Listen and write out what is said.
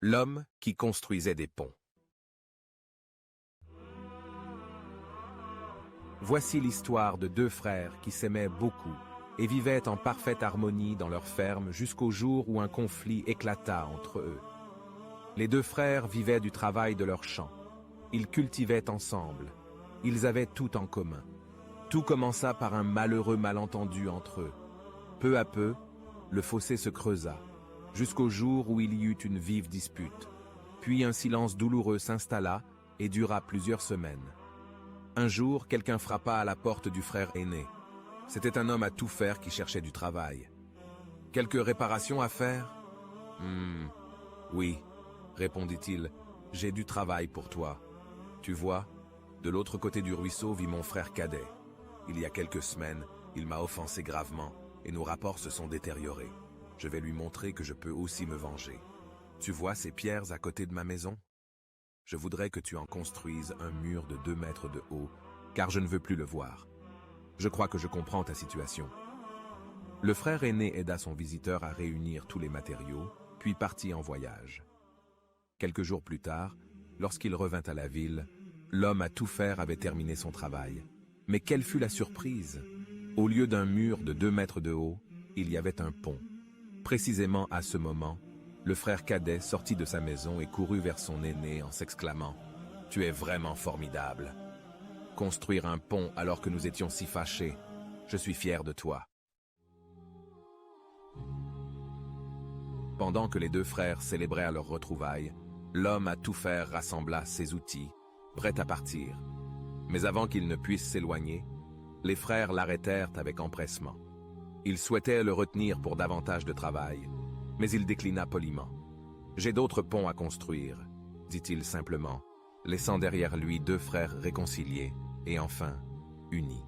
L'homme qui construisait des ponts. Voici l'histoire de deux frères qui s'aimaient beaucoup et vivaient en parfaite harmonie dans leur ferme jusqu'au jour où un conflit éclata entre eux. Les deux frères vivaient du travail de leur champ. Ils cultivaient ensemble. Ils avaient tout en commun. Tout commença par un malheureux malentendu entre eux. Peu à peu, le fossé se creusa, jusqu'au jour où il y eut une vive dispute. Puis un silence douloureux s'installa et dura plusieurs semaines. Un jour, quelqu'un frappa à la porte du frère aîné. C'était un homme à tout faire qui cherchait du travail. « Quelques réparations à faire ?»« Oui, répondit-il, j'ai du travail pour toi. Tu vois, de l'autre côté du ruisseau vit mon frère cadet. Il y a quelques semaines, il m'a offensé gravement et nos rapports se sont détériorés. Je vais lui montrer que je peux aussi me venger. Tu vois ces pierres à côté de ma maison? Je voudrais que tu en construises un mur de 2 mètres de haut, car je ne veux plus le voir. Je crois que je comprends ta situation. » Le frère aîné aida son visiteur à réunir tous les matériaux, puis partit en voyage. Quelques jours plus tard, lorsqu'il revint à la ville, l'homme à tout faire avait terminé son travail. Mais quelle fut la surprise! Au lieu d'un mur de 2 mètres de haut, il y avait un pont. Précisément à ce moment, le frère cadet sortit de sa maison et courut vers son aîné en s'exclamant « Tu es vraiment formidable! Construire un pont alors que nous étions si fâchés, je suis fier de toi. » Pendant que les deux frères célébraient leur retrouvailles, l'homme à tout faire rassembla ses outils, prêt à partir. Mais avant qu'il ne puisse s'éloigner, les frères l'arrêtèrent avec empressement. Ils souhaitaient le retenir pour davantage de travail, mais il déclina poliment. « J'ai d'autres ponts à construire, » dit-il simplement, laissant derrière lui 2 frères réconciliés et enfin unis.